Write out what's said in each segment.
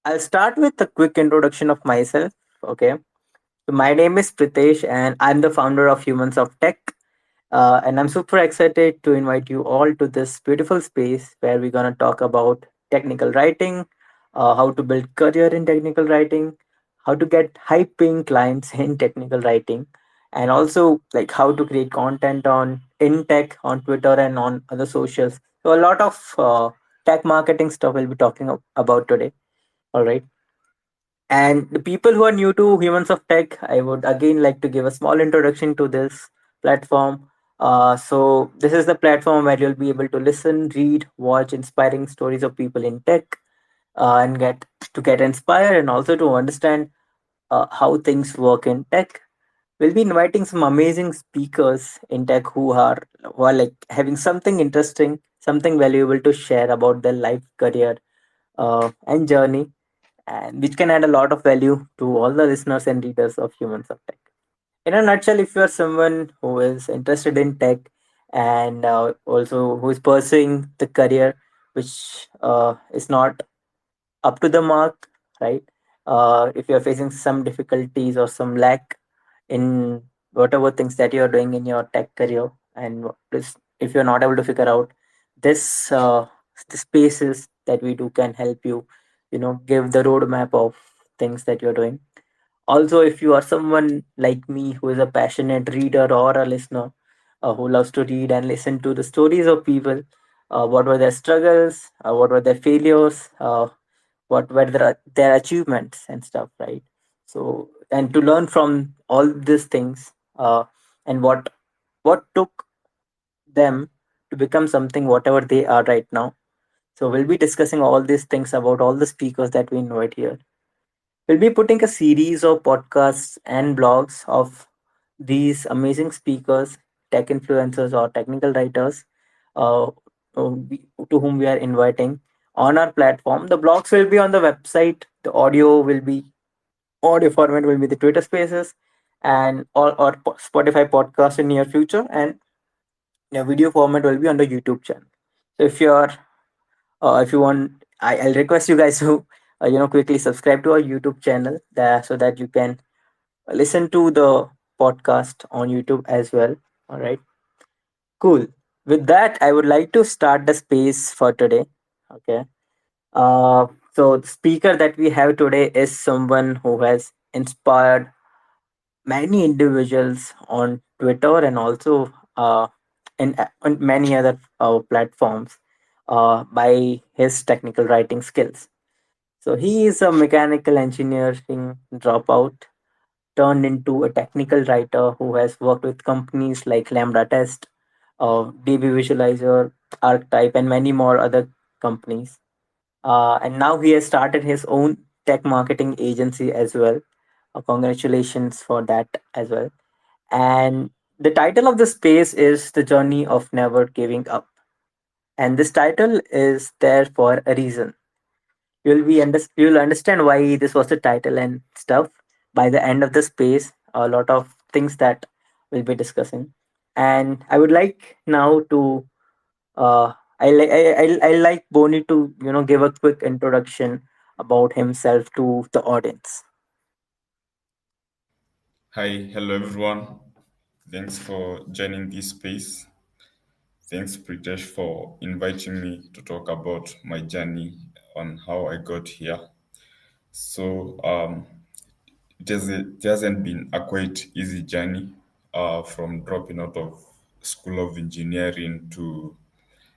I'll start with a quick introduction of myself. Okay. So my name is Pritesh, and I'm the founder of Humans of Tech. And I'm super excited to invite you all to this beautiful space where we're going to talk about technical writing, how to build career in technical writing, how to get high paying clients in technical writing, and also like how to create content on in tech on Twitter and on other socials. So a lot of tech marketing stuff we'll be talking about today. All right. And the people who are new to Humans of Tech, I would again like to give a small introduction to this platform. So, this is the platform where you'll be able to listen, read, watch inspiring stories of people in tech and get inspired and also to understand how things work in tech. We'll be inviting some amazing speakers in tech who are like having something interesting, something valuable to share about their life, career, and journey, and which can add a lot of value to all the listeners and readers of Humans of Tech. In a nutshell, if you are someone who is interested in tech and also who is pursuing the career which is not up to the mark, right? If you are facing some difficulties or some lack in whatever things that you are doing in your tech career, and if you're not able to figure out this, the spaces that we do can help you, give the roadmap of things that you're doing. Also, if you are someone like me who is a passionate reader or a listener who loves to read and listen to the stories of people, what were their struggles, what were their failures, what were their achievements and stuff, right? So, and to learn from all these things, and what took them to become something whatever they are right now. So, we'll be discussing all these things about all the speakers that we invite here. We'll be putting a series of podcasts and blogs of these amazing speakers, tech influencers, or technical writers uh, to whom we are inviting on our platform. The blogs will be on the website, the audio format will be the Twitter Spaces and or Spotify podcast in near future, and the video format will be on the YouTube channel. So if you want, I'll request you guys to quickly subscribe to our YouTube channel there so that you can listen to the podcast on YouTube as well. All right, cool. With that, I would like to start the space for today. Okay. So the speaker that we have today is someone who has inspired many individuals on Twitter and also on many other platforms by his technical writing skills. So he is a mechanical engineering dropout turned into a technical writer who has worked with companies like LambdaTest, DbVisualizer, Arctype, and many more other companies. And now he has started his own tech marketing agency as well. Congratulations for that as well. And the title of the space is The Journey of Never Giving Up. And this title is there for a reason. You'll understand why this was the title and stuff by the end of the space. A lot of things that we'll be discussing, and I would like now to I like Boni to give a quick introduction about himself to the audience. Hi, hello everyone. Thanks for joining this space. Thanks, Pritesh, for inviting me to talk about my journey on how I got here. So, it hasn't been a quite easy journey from dropping out of School of Engineering to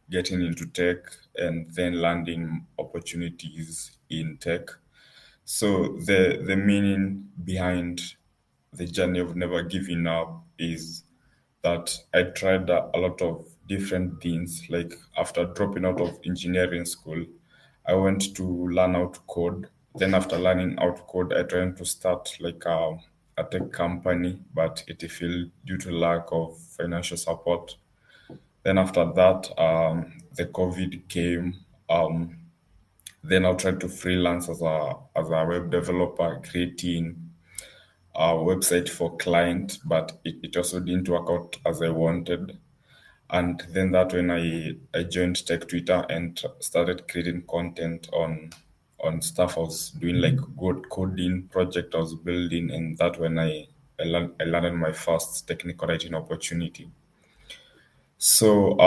getting into tech and then landing opportunities in tech. So the meaning behind the journey of never giving up is that I tried a lot of different things. Like after dropping out of engineering school, I went to learn how to code. Then after learning how to code, I tried to start like a tech company, but it failed due to lack of financial support. Then after that, the COVID came. Then I tried to freelance as a web developer, creating a website for client, but it also didn't work out as I wanted. And then that when I joined Tech Twitter and started creating content on stuff I was doing, like good coding project I was building, and that when I landed my first technical writing opportunity. So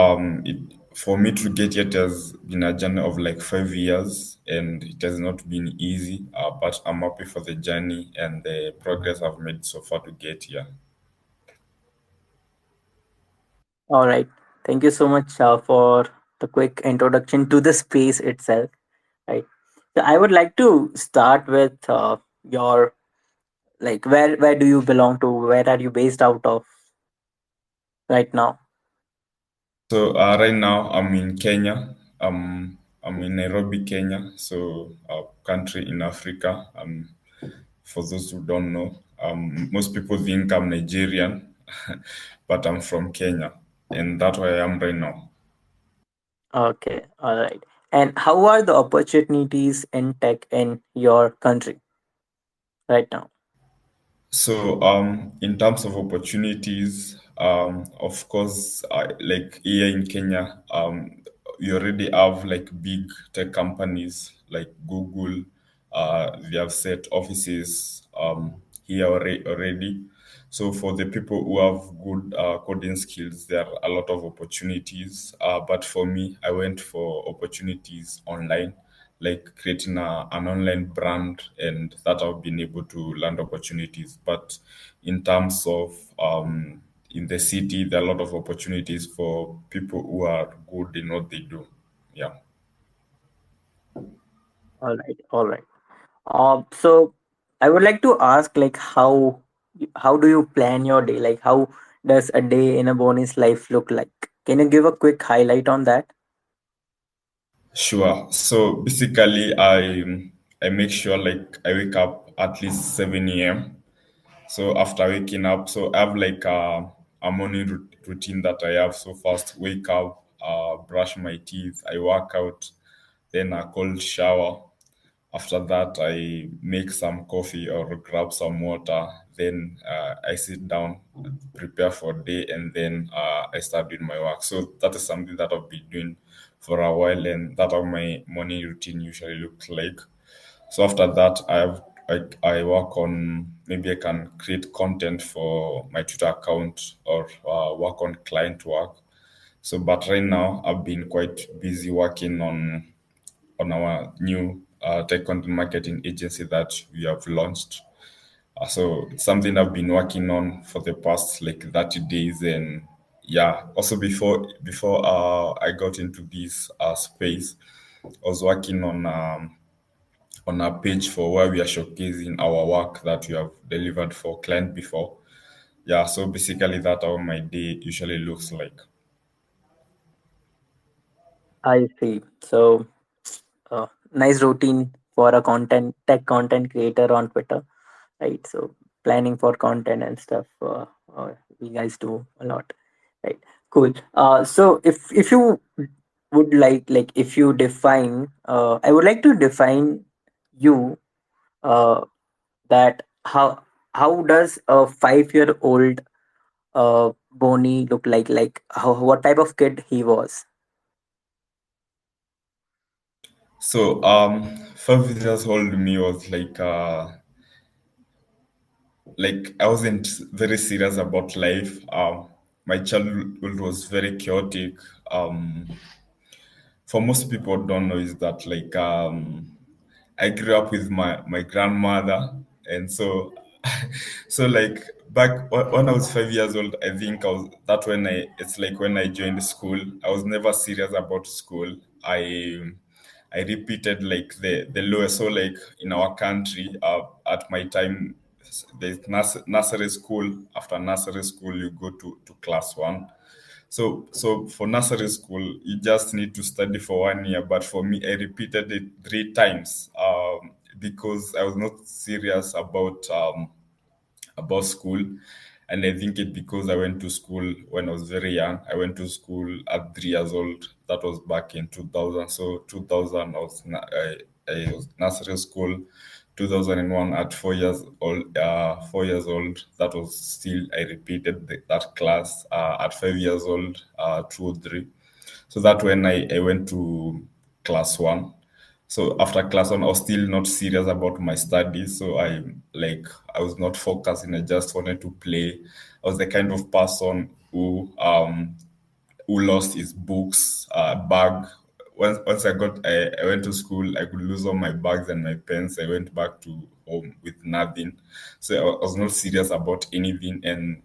for me to get here, it has been a journey of like 5 years, and it has not been easy. But I'm happy for the journey and the progress I've made so far to get here. All right. Thank you so much for the quick introduction to the space itself. Right. So I would like to start with your, like, where do you belong to? Where are you based out of right now? So right now I'm in Kenya. I'm in Nairobi, Kenya. So a country in Africa. For those who don't know, most people think I'm Nigerian, but I'm from Kenya, and that's where I am right now. Okay. All right. And how are the opportunities in tech in your country right now? So, in terms of opportunities, of course, like here in Kenya, we already have like big tech companies like Google. They have set offices here already. So, for the people who have good coding skills, there are a lot of opportunities. But for me, I went for opportunities online, like creating an online brand, and that I've been able to land opportunities. But in terms of in the city, there are a lot of opportunities for people who are good in what they do. Yeah. All right. All right. So I would like to ask, like, how do you plan your day? Like, how does a day in a Bonnie's life look like? Can you give a quick highlight on that? Sure. So basically, I make sure like I wake up at least 7 a.m. So after waking up, so I have like a morning routine that I have. So first, wake up, brush my teeth, I work out, then a cold shower. After that, I make some coffee or grab some water. Then I sit down, prepare for day, and then I start doing my work. So that is something that I've been doing for a while, and that how my morning routine usually looks like. So after that, I work on, maybe I can create content for my Twitter account, or work on client work. So, but right now I've been quite busy working on our new tech content marketing agency that we have launched. So it's something I've been working on for the past like 30 days, and yeah. Also before I got into this space, I was working on our page for where we are showcasing our work that we have delivered for client before. Yeah, so basically that how my day usually looks like. I see. So, nice routine for a content tech content creator on Twitter, right? So, planning for content and stuff. We guys do a lot, right? Cool. So if you would like if you define, I would like to define you. That how does a 5 year old Bonnie look like? Like, how, what type of kid he was? So 5 years old me was like I wasn't very serious about life. My childhood was very chaotic. For most people don't know is that like I grew up with my grandmother, and so so like back when I was 5 years old, I think I was that when I it's like when I joined school, I was never serious about school. I repeated like the lowest. So like in our country, at my time, there's nursery school. After nursery school, you go to class one. So for nursery school, you just need to study for 1 year. But for me, I repeated it 3 times because I was not serious about school. And I think it because I went to school when I was very young. I went to school at 3 years old. That was back in 2000. So 2000, I was nursery school. 2001 at 4 years old. 4 years old. That was still I repeated that class at 5 years old. 2 or 3. So that when I went to class one. So after class one, I was still not serious about my studies. So I was not focusing. I just wanted to play. I was the kind of person who lost his books, bag. Once I went to school, I could lose all my bags and my pens. I went back to home with nothing. So I was not serious about anything. And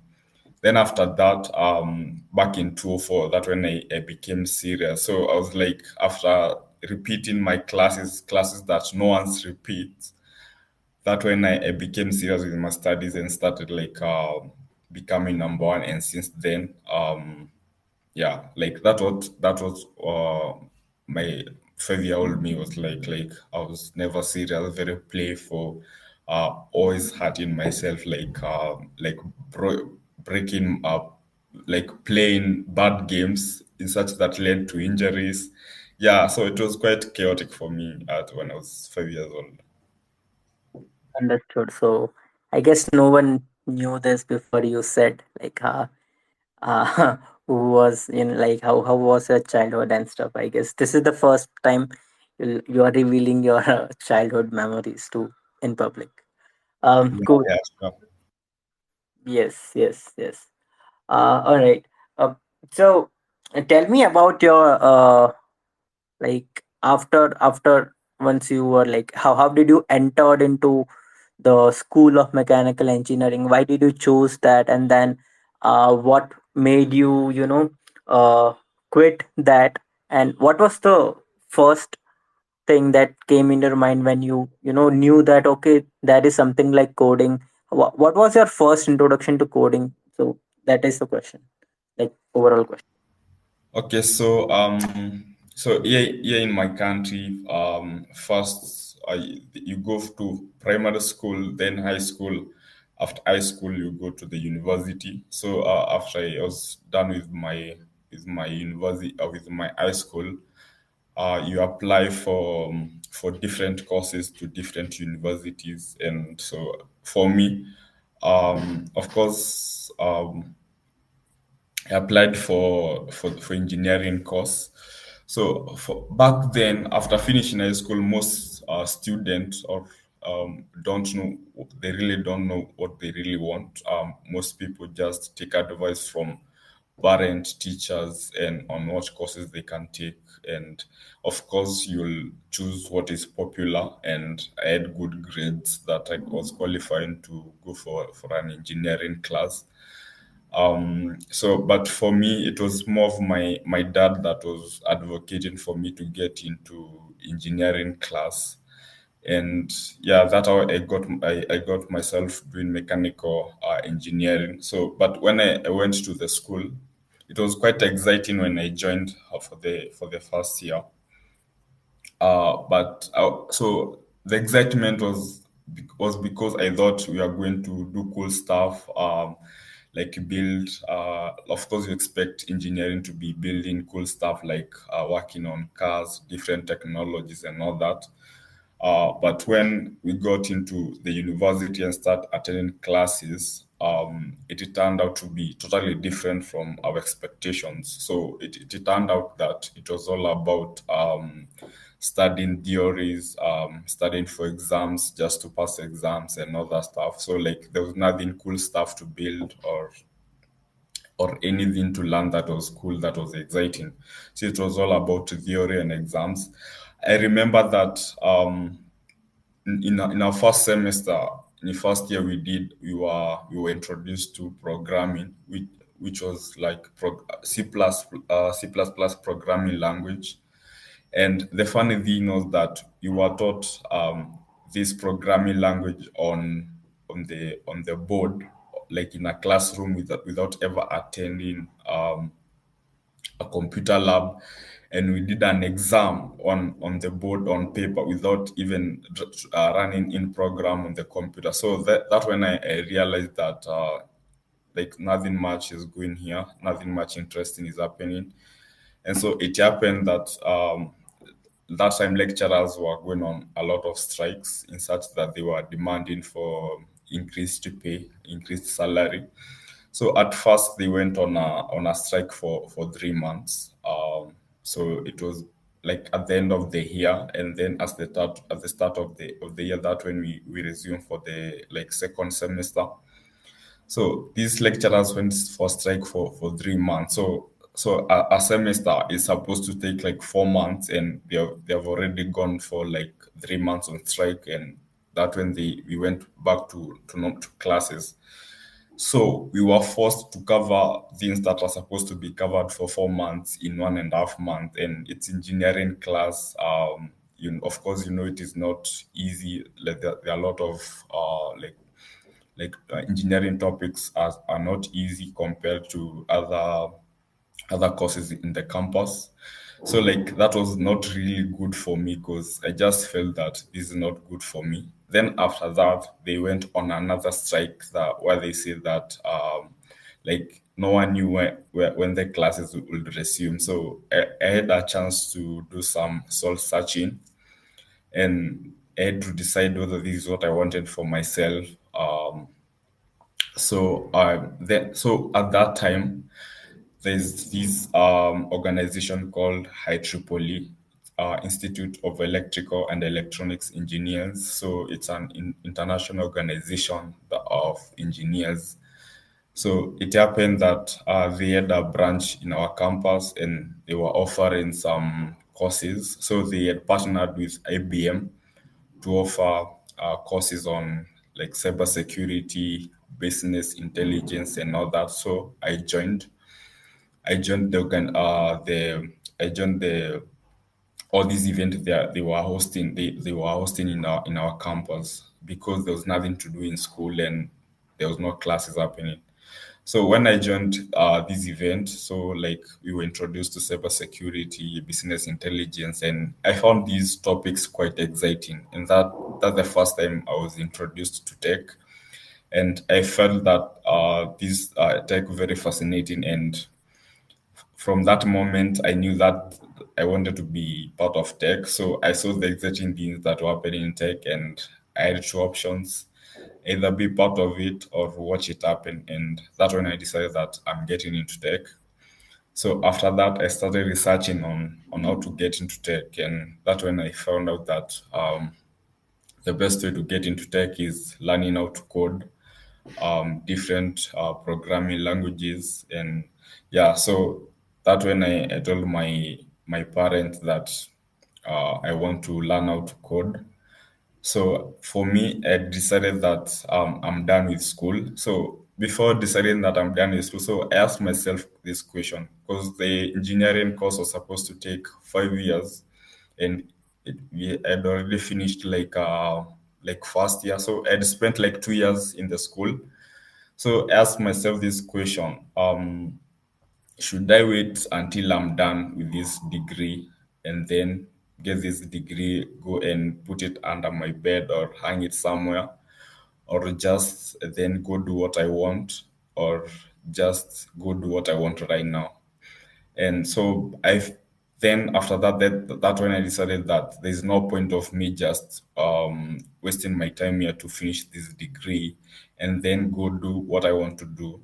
then after that, back in 2004, that when I became serious. So I was like, after repeating my classes that no one's repeats, that when I became serious with my studies and started like becoming number one. And since then, yeah, like that was my 5-year-old me was like I was never serious, very playful, always hurting myself, like breaking up, like playing bad games in such that led to injuries. Yeah, so it was quite chaotic for me at when I was 5 years old. Understood. So I guess no one knew this before you said, like, uh, who was in, like, how was your childhood and stuff. I guess this is the first time you are revealing your childhood memories to in public. Yeah, Cool. yeah, sure. Yes, yes, yes. All right. So tell me about your like, after once you were like, how did you entered into the School of Mechanical Engineering? Why did you choose that? And then what made you, quit that? And what was the first thing that came in your mind when you knew that, okay, that is something like coding? What was your first introduction to coding? So that is the question, like, overall question. Okay, so here in my country, first you go to primary school, then high school. After high school, you go to the university. So after I was done with my university with my high school, you apply for different courses to different universities. And so for me, of course, I applied for engineering course. So for back then, after finishing high school, most students or don't know, they really don't know what they really want. Most people just take advice from parent, teachers, and on what courses they can take. And of course, you'll choose what is popular. And I had good grades that I was qualifying to go for an engineering class. So but for me it was more of my dad that was advocating for me to get into engineering class. And yeah, that's how I got myself doing mechanical engineering. So but when I went to the school, it was quite exciting when I joined for the first year. So the excitement was because I thought we are going to do cool stuff, like build. Of course, you expect engineering to be building cool stuff like working on cars, different technologies, and all that. But when we got into the university and start attending classes, it turned out to be totally different from our expectations. So it turned out that it was all about studying theories, studying for exams just to pass exams and all that stuff. So like there was nothing cool stuff to build or anything to learn that was cool, that was exciting. So it was all about theory and exams. I remember that in our first semester, in the first year we were introduced to programming, which was like C++ programming language. And the funny thing was that you were taught this programming language on the board, like in a classroom without ever attending a computer lab. And we did an exam on the board on paper without even running in program on the computer. So that when I realized that like nothing much is going here, nothing much interesting is happening. And so it happened that that time lecturers were going on a lot of strikes in such that they were demanding for increased pay, increased salary. So at first they went on a strike for 3 months. So it was like at the end of the year, and then at the start of the year, that when we resume for the like second semester. So these lecturers went for strike for 3 months. So a semester is supposed to take like 4 months, and they have already gone for like 3 months on strike, and that when we went back to classes. So we were forced to cover things that are supposed to be covered for 4 months in 1.5 months, and it's engineering class. Of course, it is not easy. Like there are a lot of engineering topics are not easy compared to other courses in the campus. So like that was not really good for me because I just felt that this is not good for me. Then after that, they went on another strike where they said that like no one knew when the classes would resume. So I had a chance to do some soul searching, and I had to decide whether this is what I wanted for myself. So at that time, there's this organization called IEEE, Institute of Electrical and Electronics Engineers. So it's an international organization of engineers. So it happened that they had a branch in our campus, and they were offering some courses. So they had partnered with IBM to offer courses on like cybersecurity, business intelligence, and all that. So I joined I joined the all these events they were hosting. They were hosting in our campus because there was nothing to do in school, and there was no classes happening. So when I joined this event, so like we were introduced to cybersecurity, business intelligence, and I found these topics quite exciting. And that's the first time I was introduced to tech, and I felt that this tech very fascinating. And from that moment, I knew that I wanted to be part of tech. So I saw the exciting things that were happening in tech, and I had two options: either be part of it or watch it happen. And that's when I decided that I'm getting into tech. So after that, I started researching on how to get into tech, and that's when I found out that the best way to get into tech is learning how to code different programming languages. And yeah, so that when I told my parents that I want to learn how to code. So for me, I decided that I'm done with school. So before deciding that I'm done with school, so I asked myself this question because the engineering course was supposed to take 5 years, and we had already finished like first year. So I'd spent like 2 years in the school. So I asked myself this question: should I wait until I'm done with this degree and then get this degree, go and put it under my bed or hang it somewhere, or just then go do what I want, or just go do what I want right now? And so I've then after that when I decided that there's no point of me just wasting my time here to finish this degree and then go do what I want to do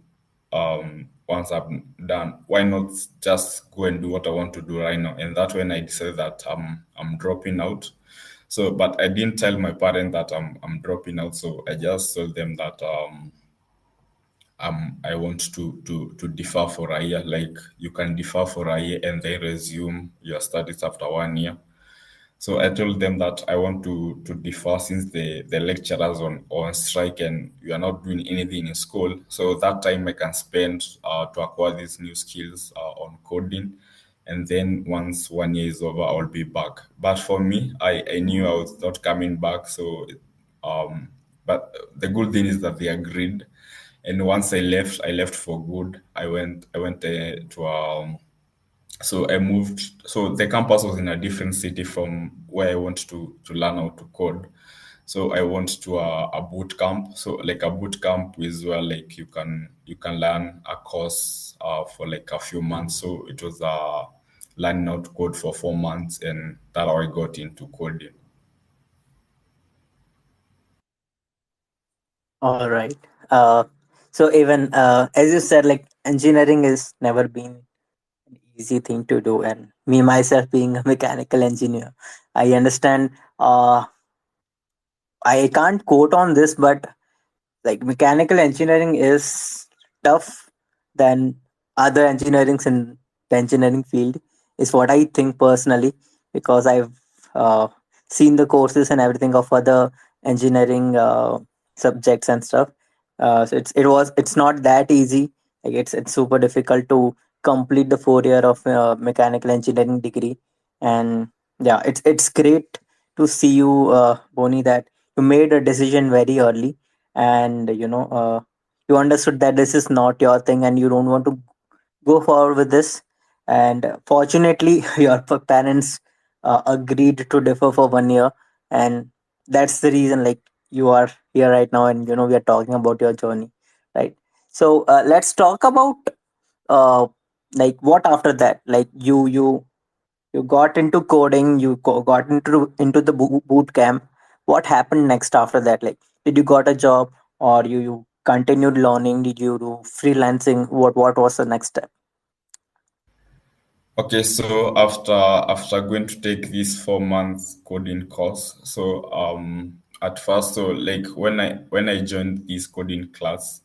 once I'm done. Why not just go and do what I want to do right now? And that's when I decided that I'm dropping out. So, but I didn't tell my parents that I'm dropping out. So I just told them that I want to defer for a year. Like you can defer for a year and then resume your studies after 1 year. So I told them that I want to defer since the lecturers on strike and we are not doing anything in school. So that time I can spend to acquire these new skills on coding. And then once 1 year is over, I'll be back. But for me, I knew I was not coming back. So um, but the good thing is that they agreed. And once I left for good. I went to so I moved. So the campus was in a different city from where I went to learn how to code. So I went to a boot camp. So like a boot camp is where like you can learn a course for like a few months. So it was learning how to code for 4 months, and that how I got into coding. All right. Uh, so even as you said, like engineering is never been an easy thing to do. And me myself being a mechanical engineer, I understand. I can't quote on this, but like mechanical engineering is tough than other engineerings in the engineering field, is what I think personally, because I've uh, seen the courses and everything of other engineering subjects and stuff. So it's not that easy. Like it's super difficult to complete the 4 year of mechanical engineering degree. And yeah, it's great to see you, Boni, that you made a decision very early, and you understood that this is not your thing and you don't want to go forward with this. And fortunately your parents agreed to defer for 1 year, and that's the reason like you are here right now, and we are talking about your journey, right? So let's talk about uh, like what after that. Like you got into coding, you got into the boot camp. What happened next after that? Like, did you got a job, or you continued learning? Did you do freelancing? What was the next step? Okay, so after going to take this 4 months coding course, so at first, so like when I joined this coding class,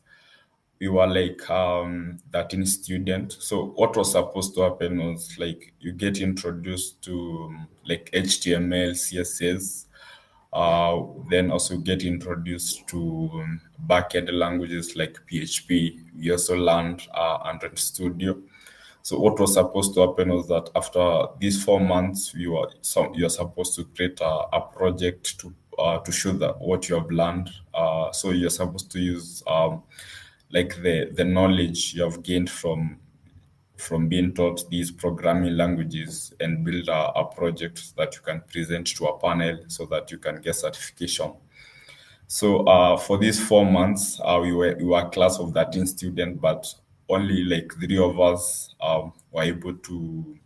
we were like 13 students. So what was supposed to happen was like you get introduced to like HTML, CSS, then also get introduced to backend languages like PHP. We also learned Android Studio. So what was supposed to happen was that after these 4 months, you're supposed to create a project to show that what you have learned. So you're supposed to use like the knowledge you have gained from being taught these programming languages and build a project that you can present to a panel so that you can get certification. So for these 4 months, we were a class of 13 students, but only like three of us were able to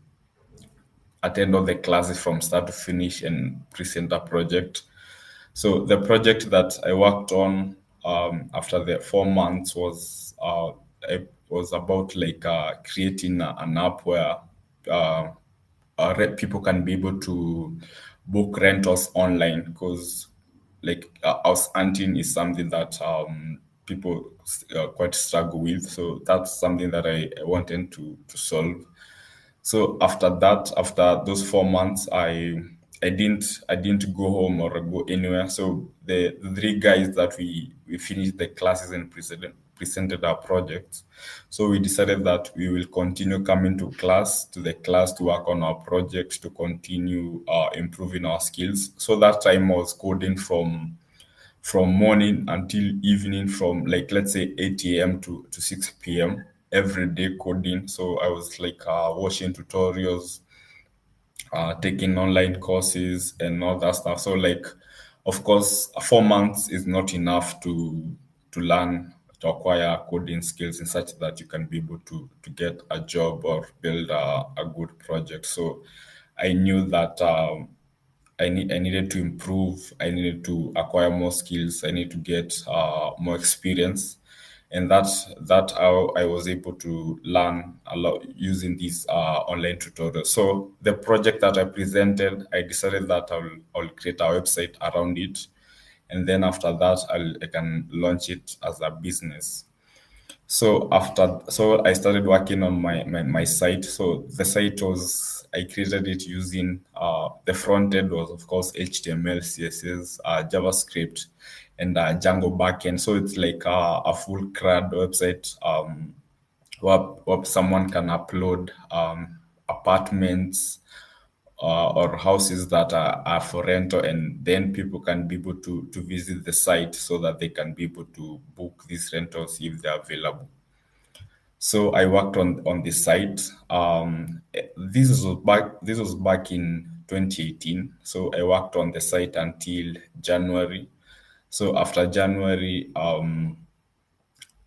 attend all the classes from start to finish and present a project. So the project that I worked on after the 4 months was about like creating an app where uh, people can be able to book rentals online, because like house hunting is something that people quite struggle with. So that's something that I wanted to solve. So after that, after those 4 months, I didn't go home or go anywhere. So the three guys that we finished the classes and presented our projects. So we decided that we will continue coming to the class to work on our project, to continue improving our skills. So that time was coding from morning until evening, from like let's say 8 a.m. to 6 p.m. every day coding. So I was like watching tutorials, taking online courses and all that stuff. So like, of course, 4 months is not enough to learn, to acquire coding skills in such that you can be able to get a job or build a good project. So I knew that I needed to improve. I needed to acquire more skills. I need to get more experience, and that how I was able to learn a lot using these online tutorials. So the project that I presented, I decided that I'll create a website around it, and then after that I can launch it as a business. So I started working on my site. So the site was, I created it using the front end was of course HTML, CSS, JavaScript, and Django backend. So it's like a full CRUD website where someone can upload apartments or houses that are for rental, and then people can be able to visit the site so that they can be able to book these rentals if they're available. So I worked on the site. This was back in 2018. So I worked on the site until January. So after January,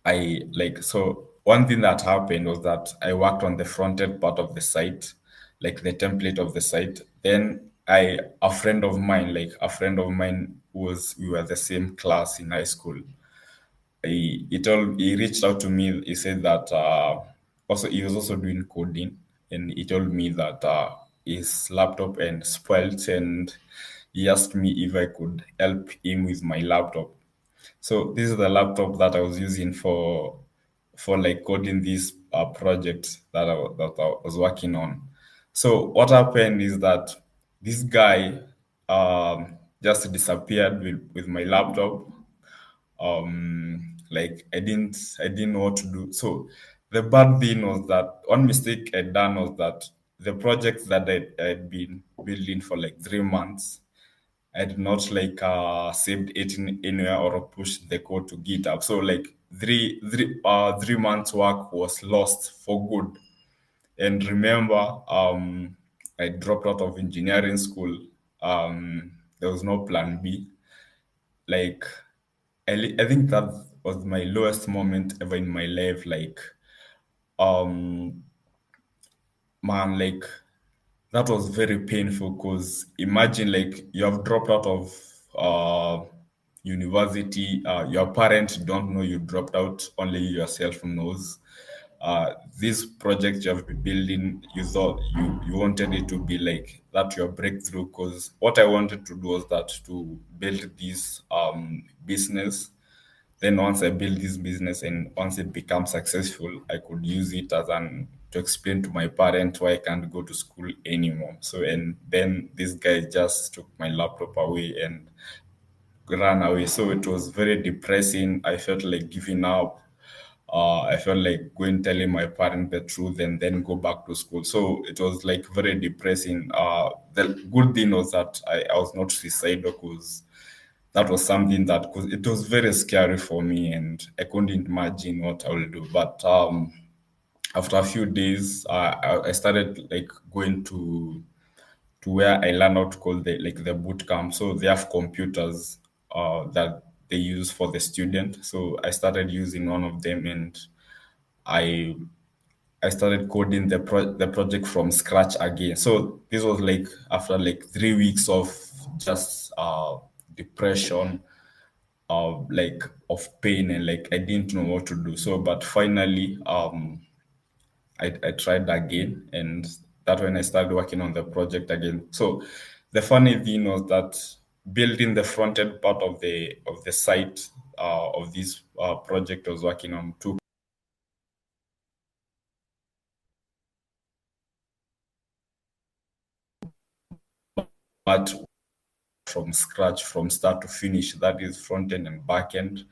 I like so one thing that happened was that I worked on the front end part of the site, like the template of the site. Then a friend of mine was we were the same class in high school. He reached out to me. He said that also he was also doing coding. and he told me that his laptop and spoiled, and he asked me if I could help him with my laptop. So this is the laptop that I was using for like coding this project that I was working on. So what happened is that this guy just disappeared with my laptop. Like I didn't know what to do. So the bad thing was that one mistake I'd done was that the project that I'd been building for like 3 months, I did not like saved it anywhere or pushed the code to GitHub. So like 3 months work was lost for good. And remember, I dropped out of engineering school. There was no plan B. Like I think that was my lowest moment ever in my life. Like um man, like that was very painful because imagine like you have dropped out of university, your parents don't know you dropped out, only you yourself knows. This project you have been building, you thought you wanted it to be like that your breakthrough, because what I wanted to do was that to build this business. Then once I build this business and once it becomes successful, I could use it as an to explain to my parents why I can't go to school anymore. So and then this guy just took my laptop away and ran away. So it was very depressing. I felt like giving up. I felt like going telling my parents the truth and then go back to school. So it was like very depressing. The good thing was that I was not suicidal, because that was something that, because it was very scary for me and I couldn't imagine what I will do. But after a few days, I started like going to where I learned how to call the boot camp. So they have computers that they use for the student. So I started using one of them, and I I started coding the project from scratch again. So this was like after like 3 weeks of just depression, like of pain, and like I didn't know what to do. So but finally I tried again, and that when I started working on the project again. So the funny thing was that building the front end part of the site of this project I was working on took much from scratch, from start to finish. That is front end and back end.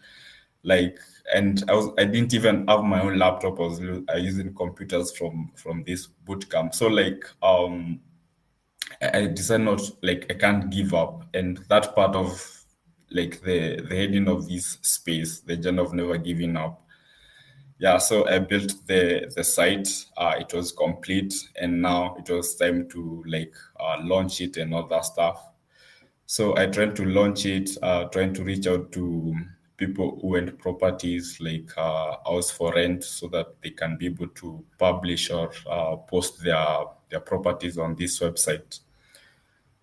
Like, and I didn't even have my own laptop. I using computers from this boot camp. So like I decided not, like I can't give up, and that part of like the heading of this space, the journey of never giving up. Yeah, so I built the site. It was complete, and now it was time to like launch it and all that stuff. So I tried to launch it, trying to reach out to people who own properties like house for rent, so that they can be able to publish or post their properties on this website.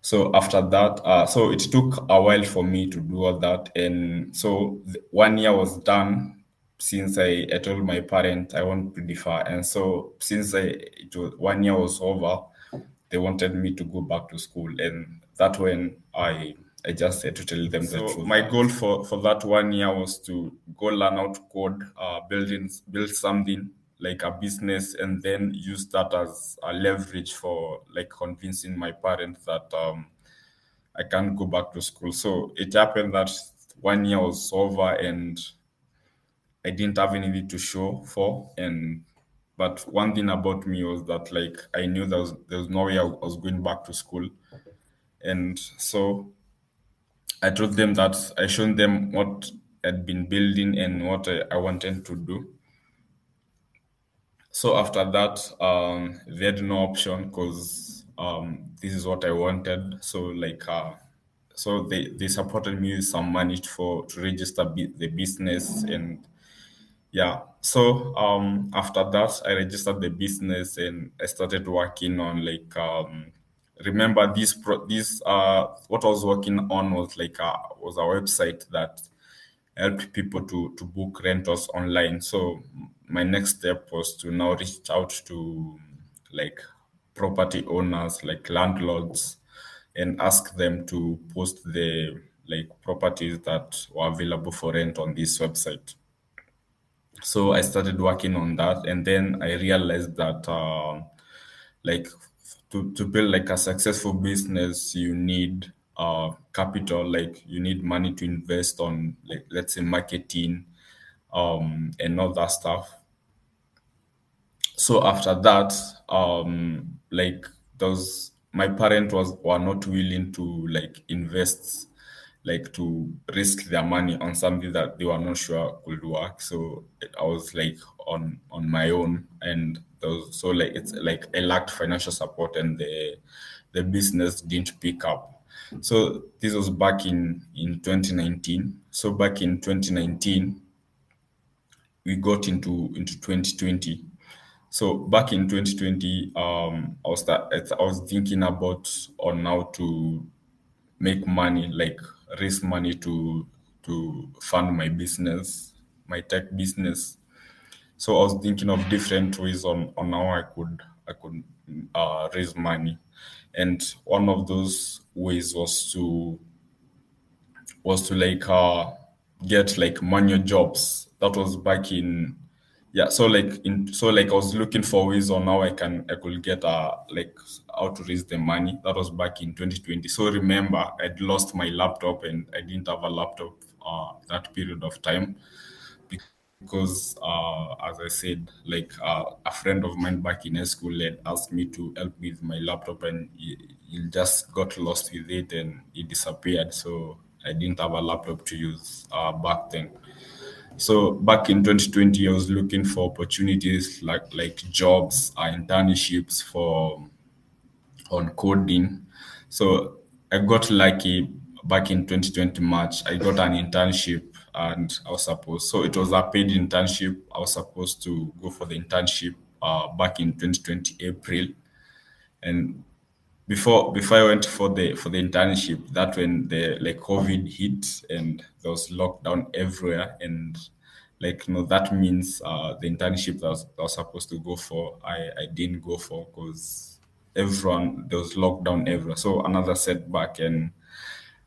So after that, so it took a while for me to do all that, and so 1 year was done since I told my parent I want to defer, and so since 1 year was over, they wanted me to go back to school, and that when I just had to tell them the truth. So my goal for that 1 year was to go learn how to code, build something like a business, and then use that as a leverage for like convincing my parents that I can't go back to school. So it happened that 1 year was over and I didn't have anything to show for. And but one thing about me was that like I knew there was no way I was going back to school. And so I told them that I showed them what I'd been building and what I wanted to do. So after that, they had no option because this is what I wanted. So like, so they supported me with some money to register the business, and yeah. So after that, I registered the business and I started working on like remember this what I was working on was like was a website that helped people to book rentals online. So my next step was to now reach out to like property owners, like landlords, and ask them to post the like properties that were available for rent on this website. So I started working on that, and then I realized that like to build like a successful business, you need capital, like you need money to invest on, like, let's say, marketing, and all that stuff. So after that, like those my parent was were not willing to like invest, like to risk their money on something that they were not sure could work. So I was like on my own, and those, so like it's like I lacked financial support, and the business didn't pick up. So this was back in 2019. So back in 2019, we got into 2020. So back in 2020, I was thinking about on how to make money, like raise money to fund my business, my tech business. So I was thinking of different ways on how I could raise money, and one of those ways was to like get like manual jobs. That was back in, yeah. So like I was looking for ways on how I could get like how to raise the money. That was back in 2020. So remember, I'd lost my laptop, and I didn't have a laptop that period of time, because as I said, like a friend of mine back in high school had asked me to help with my laptop, and he just got lost with it and he disappeared. So I didn't have a laptop to use back then. So back in 2020, I was looking for opportunities, like jobs, internships for on coding. So I got lucky back in 2020 March. I got an internship, and I was supposed, so it was a paid internship. I was supposed to go for the internship back in 2020 April. And before I went for the internship, that when the like COVID hit and there was lockdown everywhere, and like that means the internship that I was supposed to go for, I didn't go for, because everyone there was lockdown everywhere. So another setback, and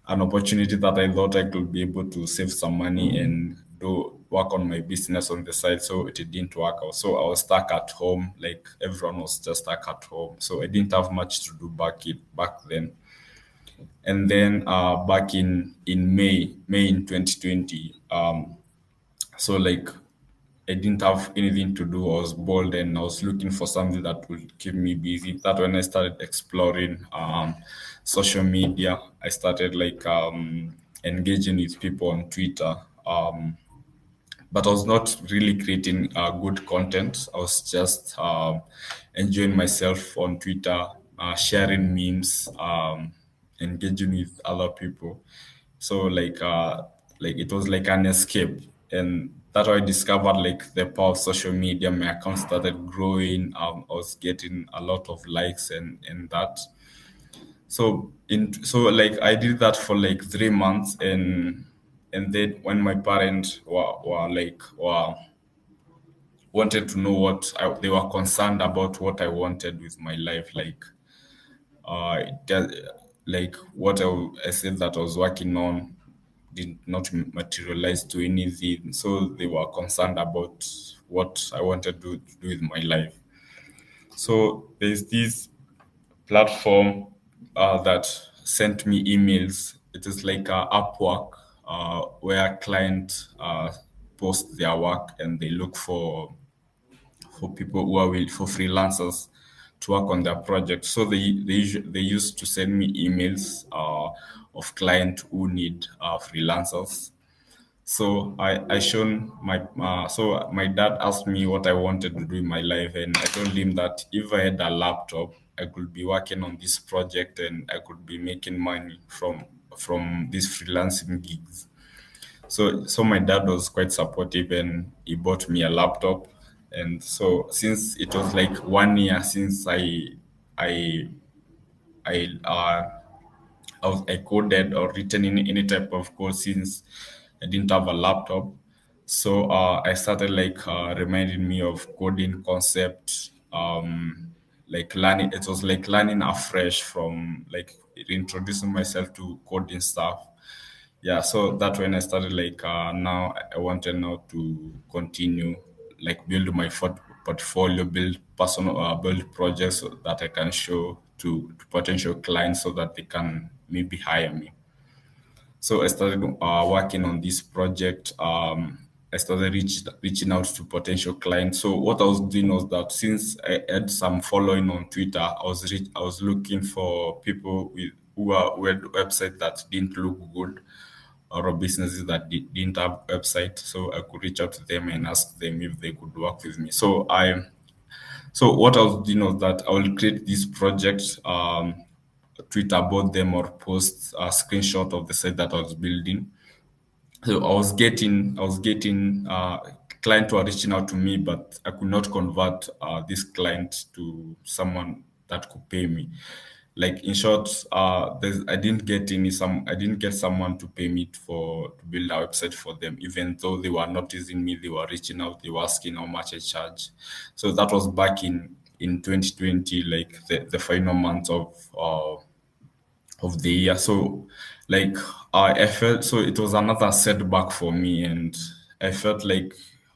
an opportunity that I thought I could be able to save some money and do work on my business on the side. So it didn't work out. So I was stuck at home. Like everyone was just stuck at home. So I didn't have much to do back then. And then back in May in 2020, so like I didn't have anything to do. I was bored, and I was looking for something that would keep me busy. That when I started exploring social media, I started like engaging with people on Twitter. But I was not really creating good content. I was just enjoying myself on Twitter, sharing memes, engaging with other people. So like it was like an escape, and that's how I discovered like the power of social media. My account started growing. I was getting a lot of likes and that. So like I did that for like 3 months, and then when my parents were wanted to know they were concerned about what I wanted with my life, like like I said that I was working on did not materialize to anything. So they were concerned about what I wanted to do with my life. So there's this platform that sent me emails. It is like Upwork, where clients post their work, and they look for people who are for freelancers to work on their project. So they used to send me emails of clients who need freelancers. So I shown my so my dad asked me what I wanted to do in my life, and I told him that if I had a laptop, I could be working on this project, and I could be making money from these freelancing gigs. So my dad was quite supportive, and he bought me a laptop. And so since it was like 1 year since I I I coded or written in any type of code, since I didn't have a laptop. So I started like reminding me of coding concepts, like learning. It was like learning afresh from like introducing myself to coding stuff. Yeah, so that when I started like now I wanted now to continue like build my portfolio, build personal build projects so that I can show to potential clients so that they can maybe hire me. So I started working on this project. I started reaching out to potential clients. So what I was doing was that since I had some following on Twitter, I was looking for people who had website that didn't look good, or businesses that didn't have website. So I could reach out to them and ask them if they could work with me. So what I was doing was that I will create this project, tweet about them or post a screenshot of the site that I was building. So I was getting clients were reaching out to me, but I could not convert this client to someone that could pay me. Like in short, I didn't get someone to pay me to build a website for them, even though they were noticing me, they were reaching out, they were asking how much I charge. So that was back in 2020, like the final month of the year. So, like, I felt so it was another setback for me, and I felt like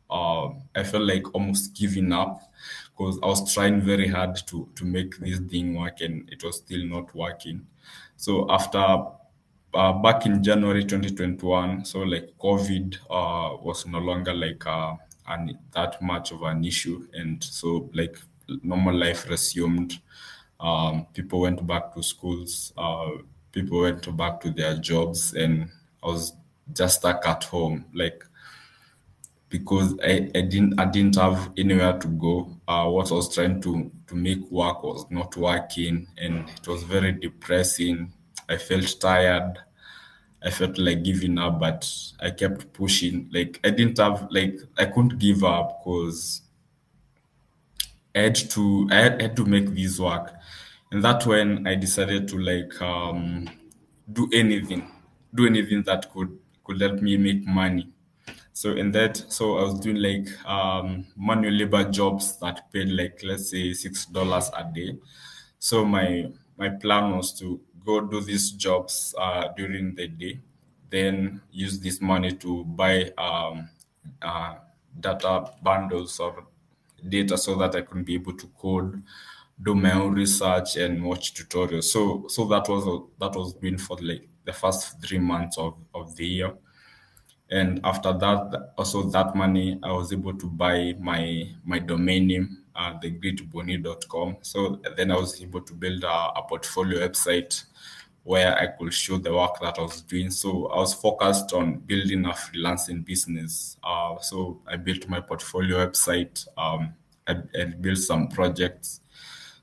I felt like almost giving up because I was trying very hard to make this thing work, and it was still not working. So after back in January 2021, so like COVID was no longer like that much of an issue, and so like normal life resumed. People went back to schools. People went back to their jobs, and I was just stuck at home, like because I didn't have anywhere to go. What I was trying to make work was not working, and it was very depressing. I felt tired. I felt like giving up, but I kept pushing. Like I couldn't give up because I had to make this work. And that when I decided to like do anything, do anything that could help me make money. So I was doing like manual labor jobs that paid like let's say $6 a day. So my plan was to go do these jobs during the day, then use this money to buy uh, data bundles or data so that I can be able to code, do my own research, and watch tutorials. So that was been for like the first 3 months of the year. And after that, also that money, I was able to buy my domain name, thegreatboni.com. So then I was able to build a portfolio website where I could show the work that I was doing. So I was focused on building a freelancing business. So I built my portfolio website. I built some projects.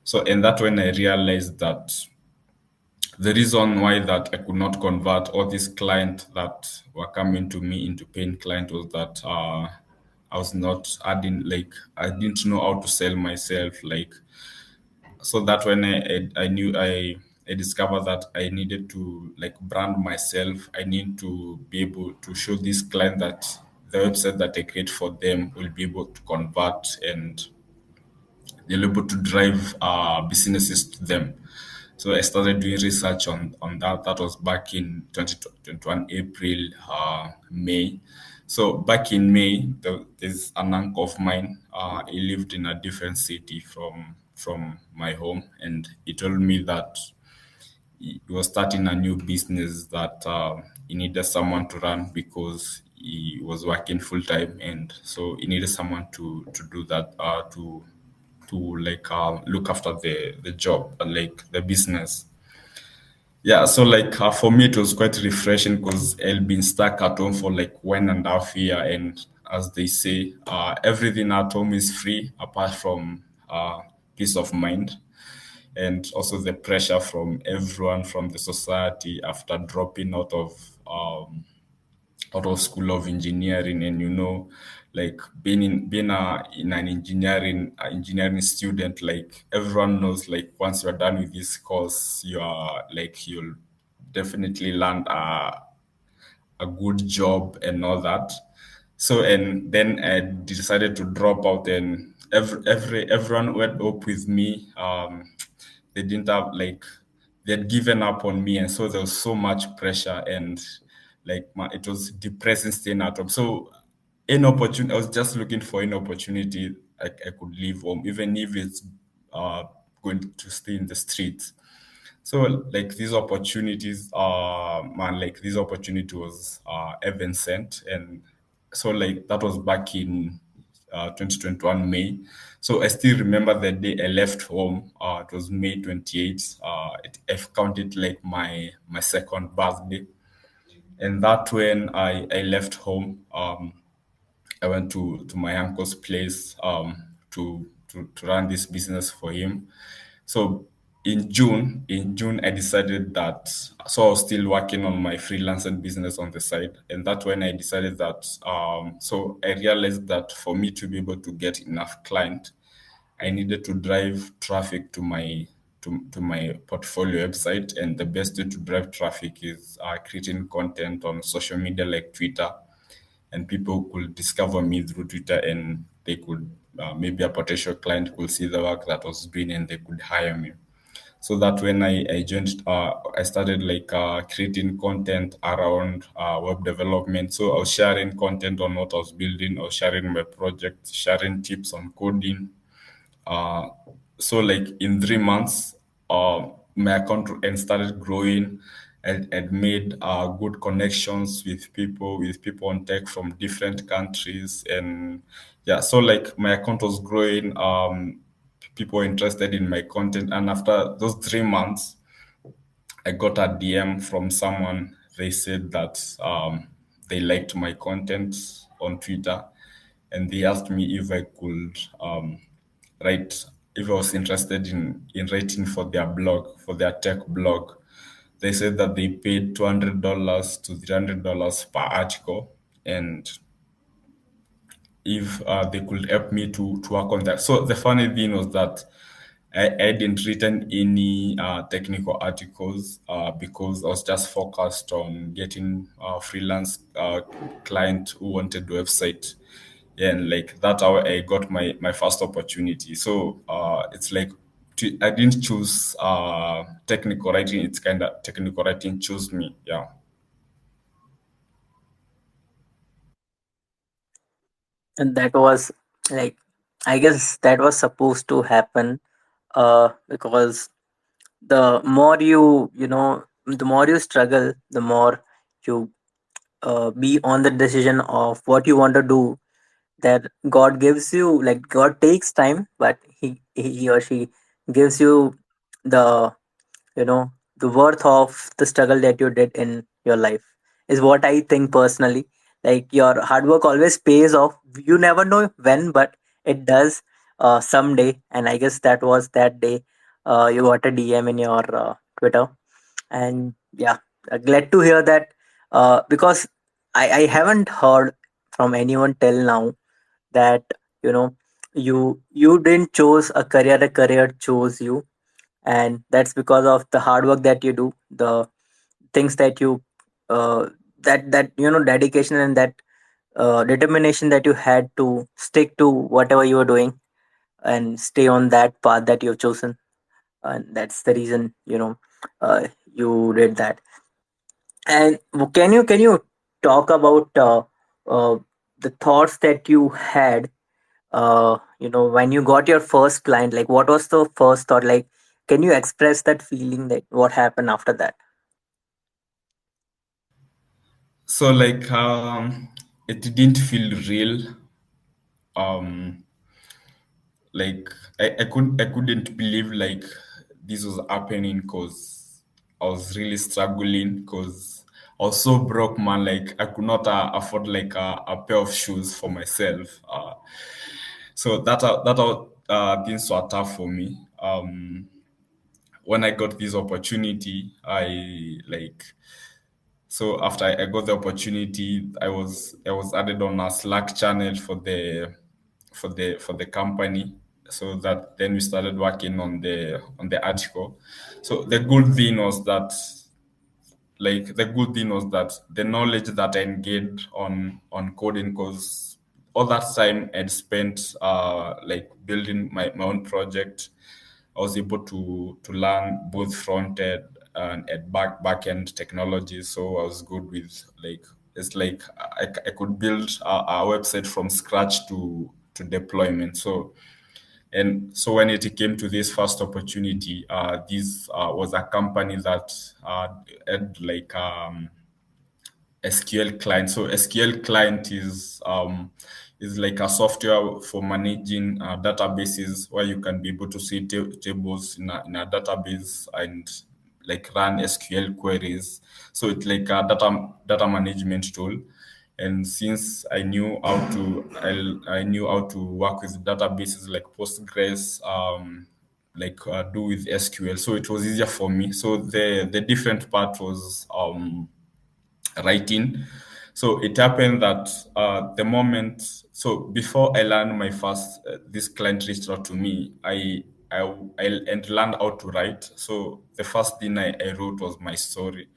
So and that when I realized that the reason why that I could not convert all these clients that were coming to me into paying client was that I was not adding like I didn't know how to sell myself like so that when I knew I discovered that I needed to like brand myself. I need to be able to show this client that the website that I create for them will be able to convert and they're able to drive businesses to them. So I started doing research on that. That was back in 2021, April, May. So back in May, there's an uncle of mine. He lived in a different city from my home, and he told me that he was starting a new business that he needed someone to run because he was working full time, and so he needed someone to do that to like look after the job, like the business. Yeah, so like for me, it was quite refreshing because I've been stuck at home for like 1.5 year, and as they say, everything at home is free apart from peace of mind, and also the pressure from everyone from the society after dropping out of school of engineering. And like being an engineering student, like everyone knows, like once you're done with this course, you are like you'll definitely land a good job and all that. So and then I decided to drop out, and everyone went up with me. They didn't have like they'd given up on me, and so there was so much pressure, and it was depressing staying at home. So any opportunity, I was just looking for any opportunity I could leave home, even if it's uh, going to stay in the streets. So like these opportunities, man, like this opportunity was heaven sent, and so like that was back in 2021 May. So I still remember the day I left home. It was May 28th. I've counted like my second birthday, and that when I left home. I went to my uncle's place to run this business for him. So in June, I decided that. So I was still working on my freelancing business on the side, and that's when I decided that. So I realized that for me to be able to get enough client, I needed to drive traffic to my portfolio website, and the best way to drive traffic is creating content on social media like Twitter, and people could discover me through Twitter, and they could maybe a potential client could see the work that was doing, and they could hire me. So that when I joined, I started creating content around web development. So I was sharing content on what I was building, or sharing my project, sharing tips on coding, uh, so like in 3 months, my account and started growing, and made good connections with people on tech from different countries, and yeah, so like my account was growing. People were interested in my content, and after those 3 months, I got a DM from someone. They said that they liked my content on Twitter, and they asked me if I could write, if I was interested in writing for their blog, for their tech blog. They said that they paid $200 to $300 per article, and if they could help me to work on that. So the funny thing was that I hadn't written any technical articles because I was just focused on getting freelance client who wanted the website. Yeah, and like that's how I got my first opportunity. So it's like I didn't choose technical writing. It's kind of technical writing chose me. Yeah. And that was like, I guess that was supposed to happen, because the more the more you struggle, the more you be on the decision of what you want to do, that God gives you, like God takes time, but he or she gives you the, you know, the worth of the struggle that you did in your life, is what I think personally. Like your hard work always pays off. You never know when, but it does someday. And I guess that was that day. You got a DM in your Twitter, and yeah, glad to hear that. Because I haven't heard from anyone till now that, you know, you didn't choose a career chose you, and that's because of the hard work that you do, the things that you uh, that dedication, and that determination that you had to stick to whatever you were doing and stay on that path that you've chosen, and that's the reason, you did that. And can you talk about uh, the thoughts that you had, when you got your first client? Like, what was the first thought? Like, can you express that feeling, that what happened after that? So it didn't feel real. Um, I couldn't believe like this was happening, because I was really struggling, because I was so broke, man. Like I could not afford like a pair of shoes for myself. So things were tough for me. When I got this opportunity, I like so after I got the opportunity, I was added on a Slack channel for the company, so that then we started working on the article. So the good thing was that the knowledge that I gained on coding, because all that time I'd spent like building my own project, I was able to learn both front end and back end technologies. So I was good with like it's like I could build a website from scratch to deployment. So and so when it came to this first opportunity, this was a company that had like SQL client. So SQL client is like a software for managing databases where you can be able to see tables in a database and like run SQL queries. So it's like a data management tool. And since I knew how to work with databases like Postgres, do with SQL, so it was easier for me. So the different part was writing. So it happened that the moment, so before I learned my first, this client reached out to me, I and learned how to write. So the first thing I wrote was my story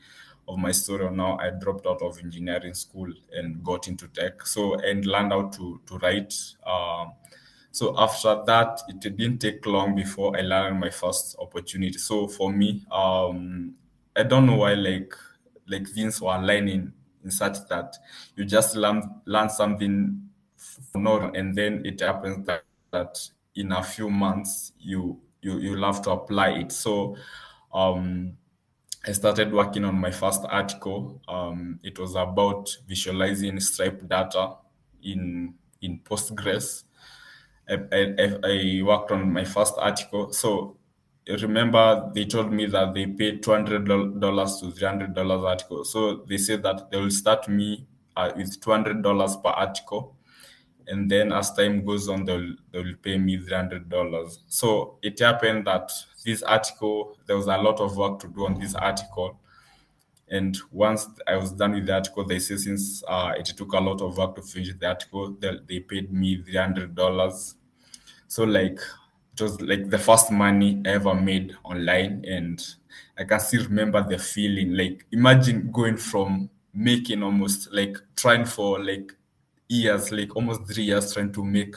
of my story on how I dropped out of engineering school and got into tech. So and learned how to write. So after that, it didn't take long before I learned my first opportunity. So for me, I don't know why like things were aligning in such that you just learn something for no and then it happens that in a few months you'll have to apply it. So um I started working on my first article. It was about visualizing Stripe data in Postgres. I worked on my first article. So remember, they told me that they paid $200 to $300 article. So they said that they will start me with $200 per article, and then as time goes on, they'll pay me $300. So it happened that this article, there was a lot of work to do on this article. And once I was done with the article, they say since it took a lot of work to finish the article, they paid me $300. So like it was like the first money I ever made online, and I can still remember the feeling. Like imagine going from making almost like trying for like years, like almost 3 years trying to make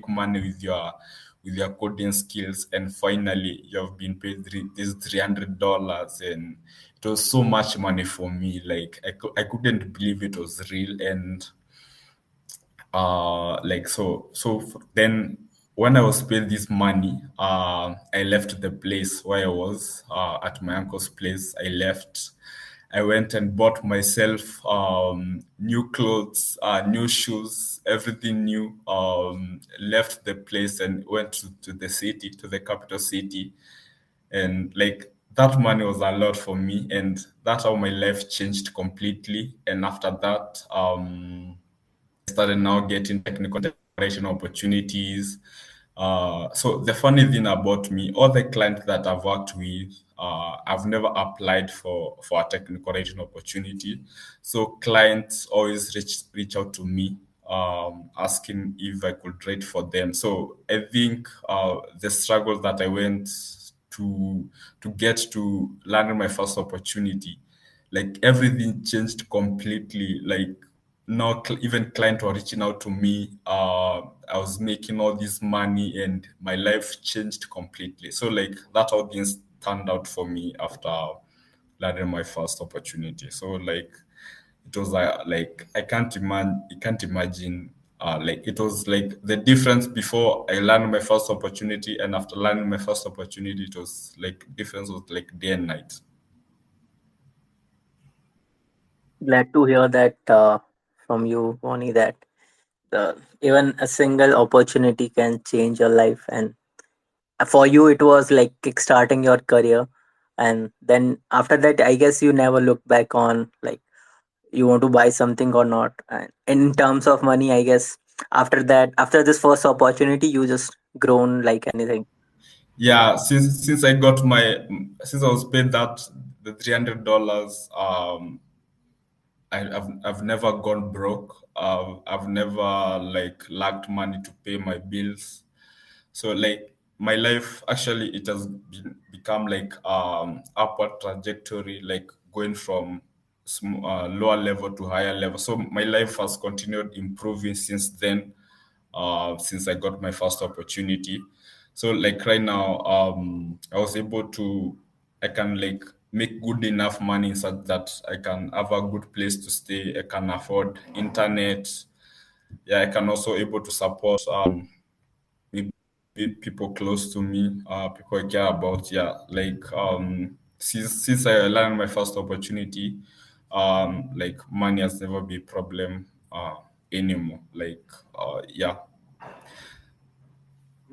money with your coding skills, and finally you have been paid this $300, and it was so much money for me. Like I couldn't believe it was real. And then when I was paid this money, I left the place where I was at my uncle's place. I left. I went and bought myself new clothes, new shoes, everything new. Left the place and went to the city, to the capital city, and like that money was a lot for me, and that's how my life changed completely. And after that, started now getting technical integration opportunities. So the funny thing about me, all the clients that I've worked with, I've never applied for a technical writing opportunity. So clients always reach out to me, asking if I could write for them. So I think the struggle that I went to to get to landing my first opportunity, like everything changed completely. Like now even clients were reaching out to me. I was making all this money and my life changed completely. So like that's how things turned out for me after landing my first opportunity. So like it was like I can't imagine like it was like the difference before I landed my first opportunity and after landing my first opportunity, it was like difference was like day and night. Glad to hear that from you, Bonnie, that even a single opportunity can change your life. And for you, it was like kickstarting your career. And then after that, I guess you never look back on like you want to buy something or not. And in terms of money, I guess after that, after this first opportunity, you just grown like anything. Yeah, since I got my since I was paid that the $300, I've never gone broke. I've never like lacked money to pay my bills. So like my life actually it has become like upward trajectory, like going from lower level to higher level. So my life has continued improving since then, since I got my first opportunity. So like right now, I was able to, I can like make good enough money such that I can have a good place to stay. I can afford internet. Yeah, I can also able to support maybe people close to me, people I care about. Yeah, like since I learned my first opportunity, like money has never been a problem anymore. Like yeah.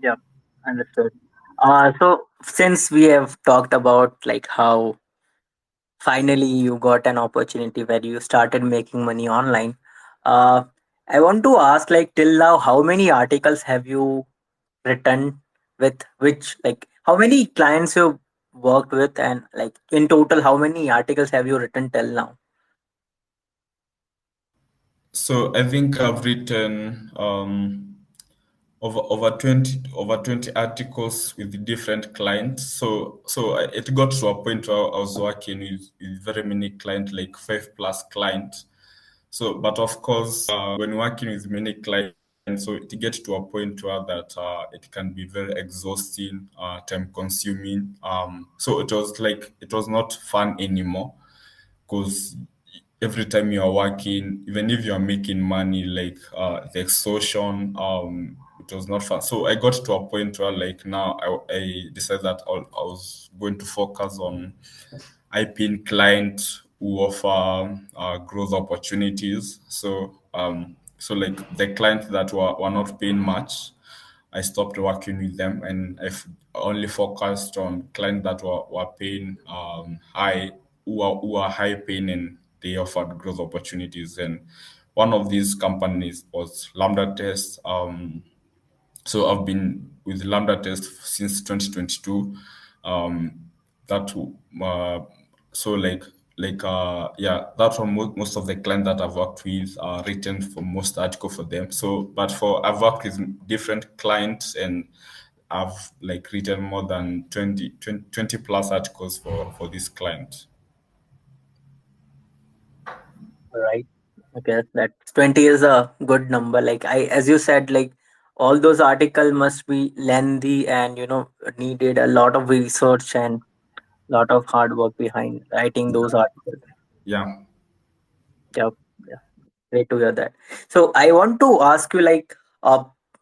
Yeah, understood. So since we have talked about like how finally you got an opportunity where you started making money online, uh, I want to ask like till now, how many articles have you written with which like how many clients you worked with and like in total how many articles have you written till now? So I think I've written over 20 articles with different clients. It got to a point where I was working with very many clients, like 5+ clients. So, but of course, when working with many clients, so it gets to a point where that it can be very exhausting, time consuming. So it was not fun anymore because every time you are working, even if you are making money, like the exhaustion, it was not fun. So I got to a point where like now I decided that I was going to focus on IP clients who offer growth opportunities. So like the clients that were not paying much, I stopped working with them and only focused on clients that were paying high, who are high paying and they offered growth opportunities. And one of these companies was LambdaTest. So I've been with LambdaTest since 2022. Um, that so yeah, that's what most of the clients that I've worked with are written for most article for them. So but for I've worked with different clients and I've like written more than 20 plus articles for this client. Right. Okay, that's 20 is a good number. Like I, as you said, like all those articles must be lengthy and needed a lot of research and lot of hard work behind writing those articles. Yeah. Yep. Yeah. Great to hear that. So I want to ask you, like,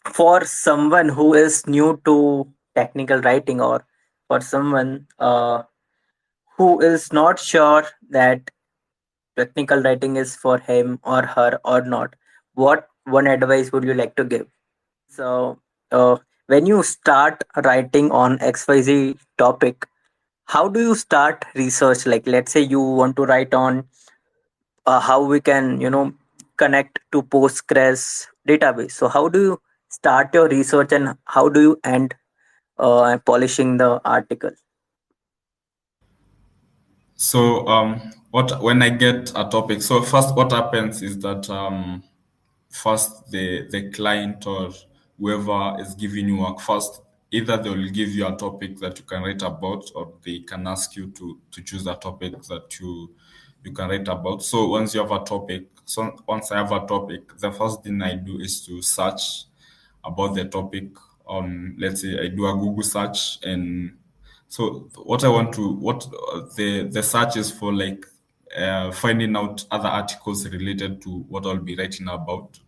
for someone who is new to technical writing, or for someone who is not sure that technical writing is for him or her or not, what one advice would you like to give? So, when you start writing on XYZ topic, how do you start research? Like, let's say you want to write on how we can, connect to Postgres database. So, how do you start your research and how do you end polishing the article? So what when I get a topic, so first what happens is that first the client or whoever is giving you work first, either they will give you a topic that you can write about or they can ask you to choose a topic that you can write about. So once you have a topic, so once I have a topic, the first thing I do is to search about the topic on, let's say I do a Google search. And so what I want to what the search is for, like finding out other articles related to what I'll be writing about.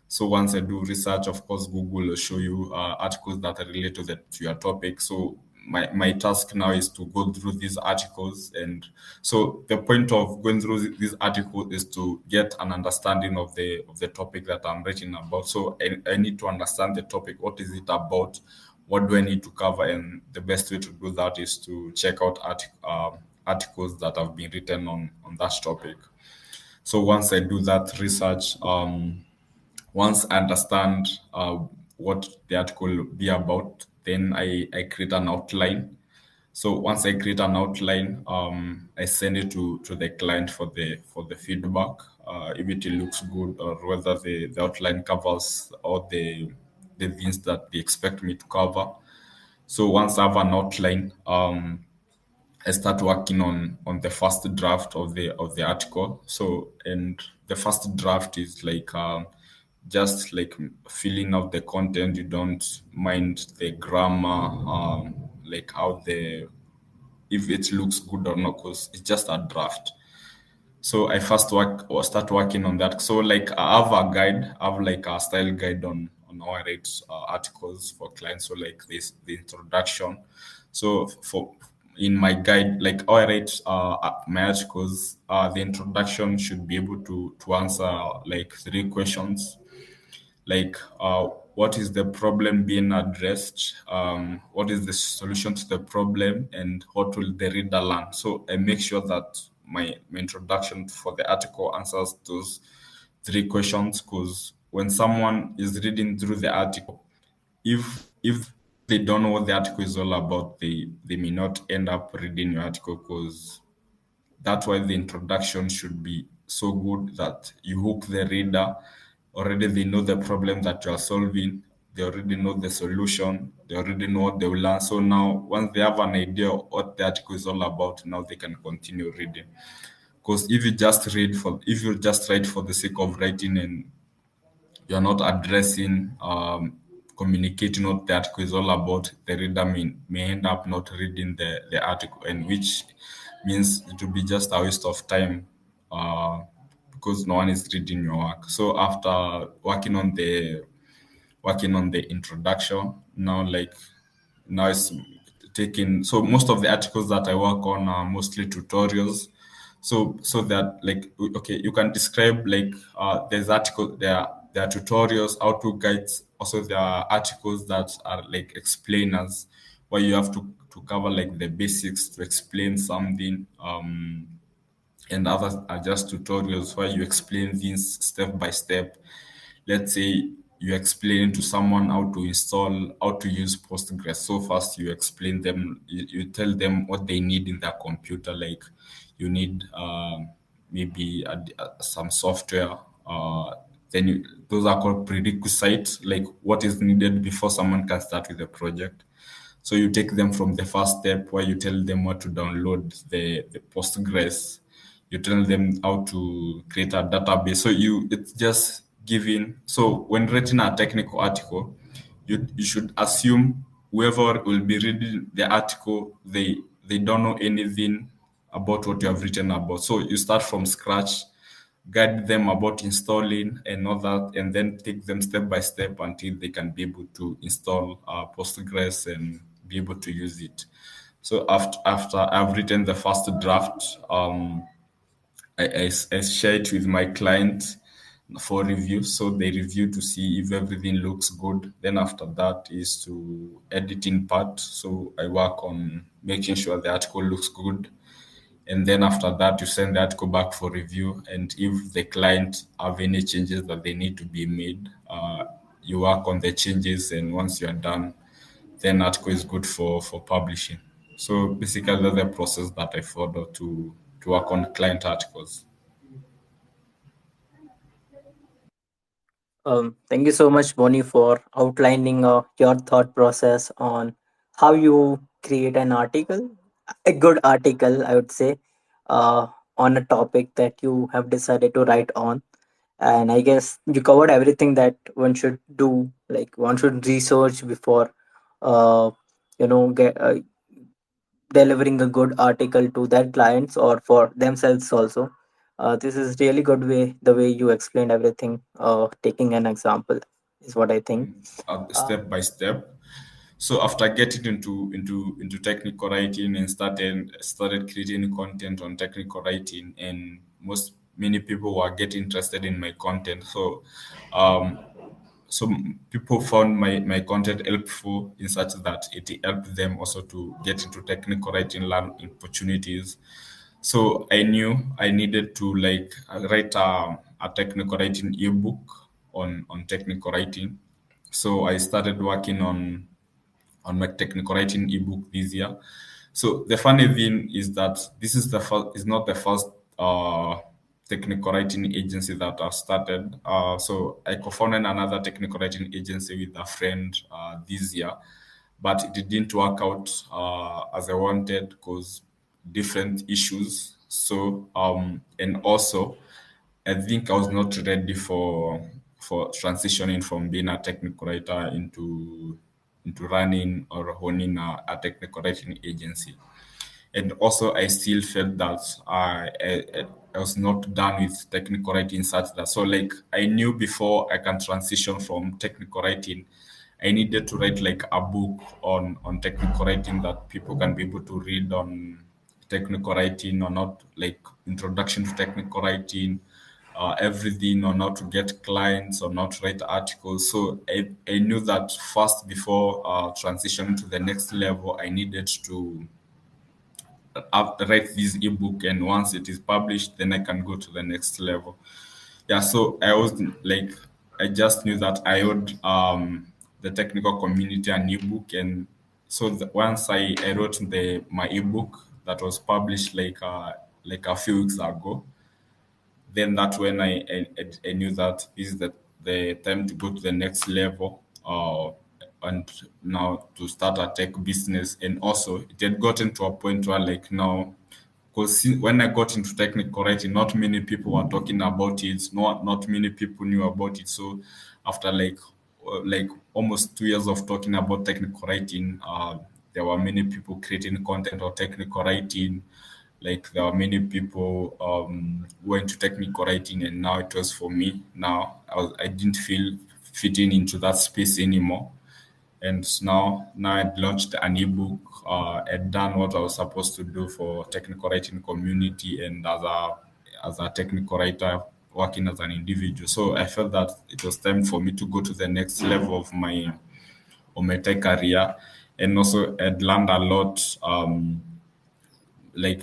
So once I do research, of course, Google will show you articles that are related to your topic. So my task now is to go through these articles. And so the point of going through these articles is to get an understanding of the topic that I'm writing about. So I need to understand the topic. What is it about? What do I need to cover? And the best way to do that is to check out articles that have been written on that topic. So once I do that research, once I understand what the article will be about, then I create an outline. So once I create an outline, I send it to the client for the feedback, if it looks good or whether the outline covers all the things that they expect me to cover. So once I have an outline, I start working on the first draft of the article. So, and the first draft is like just like filling out the content. You don't mind the grammar, like how the if it looks good or not, because it's just a draft. So I first work or start working on that. So like I have a guide, I have like a style guide on how I write articles for clients. So like this the introduction. So for in my guide, like how I write my articles, the introduction should be able to answer like three questions, like what is the problem being addressed, what is the solution to the problem, and what will the reader learn. So I make sure that my introduction for the article answers those three questions, because when someone is reading through the article, if they don't know what the article is all about, they may not end up reading your article, because that's why the introduction should be so good that you hook the reader. Already they know the problem that you are solving. They already know the solution. They already know what they will learn. So now, once they have an idea of what the article is all about, now they can continue reading. Because if you just write for the sake of writing and you're not addressing, communicating what the article is all about, the reader may end up not reading the article, and which means it will be just a waste of time, because no one is reading your work. So after working on the introduction, now it's taking, so most of the articles that I work on are mostly tutorials. So that, like, okay, you can describe, like, there are tutorials, how to guides. Also there are articles that are like explainers, where you have to cover like the basics to explain something, and others are just tutorials where you explain things step by step. Let's say you explain to someone how to use Postgres. So first you explain them, you tell them what they need in their computer. Like you need maybe some software. Those are called prerequisites, like what is needed before someone can start with the project. So you take them from the first step, where you tell them what to download the Postgres. You tell them how to create a database. It's just giving. So when writing a technical article, you should assume whoever will be reading the article, they don't know anything about what you have written about. So you start from scratch, guide them about installing and all that, and then take them step by step until they can be able to install Postgres and be able to use it. So after I've written the first draft, I share it with my client for review. So they review to see if everything looks good. Then after that is to editing part. So I work on making sure the article looks good, and then after that you send the article back for review, and if the client have any changes that they need to be made, you work on the changes, and once you're done, then article is good for publishing. So basically that's the process that I follow to work on client articles. Thank you so much, Bonnie, for outlining your thought process on how you create an article, a good article, I would say, on a topic that you have decided to write on. And I guess you covered everything that one should do, like one should research before, uh, delivering a good article to their clients or for themselves also. This is really good way the way you explained everything. Taking an example is what I think. Uh, Step by step. So after getting into technical writing and started creating content on technical writing, and many people were getting interested in my content. Um, so people found my content helpful in such that it helped them also to get into technical writing, learn opportunities. So I knew I needed to like write a technical writing ebook on technical writing. So I started working on my technical writing ebook this year. So the funny thing is that this is not the first technical writing agency that I've started. So I co-founded another technical writing agency with a friend this year, but it didn't work out as I wanted, because different issues. So and also I think I was not ready for transitioning from being a technical writer into running or owning a technical writing agency. And also, I still felt that I was not done with technical writing such that so like I knew before I can transition from technical writing, I needed to write like a book on technical writing that people can be able to read on technical writing or not, like introduction to technical writing, everything on how to get clients or not write articles. So I knew that first before transitioning to the next level, I needed to write this ebook, and once it is published, then I can go to the next level. Yeah, so I was like, I just knew that I owed the technical community an ebook, and so once I wrote my ebook that was published like a few weeks ago, then that's when I knew that this is the time to go to the next level, and now to start a tech business. And also it had gotten to a point where like now, because when I got into technical writing, not many people were talking about it. Not many people knew about it. So after like almost 2 years of talking about technical writing, there were many people creating content on technical writing. Like there were many people who went to technical writing, and now it was for me. Now I didn't feel fitting into that space anymore, and now I'd launched an ebook. I'd done what I was supposed to do for technical writing community, and as a technical writer working as an individual. So I felt that it was time for me to go to the next level of my tech career, and also I'd learned a lot. Like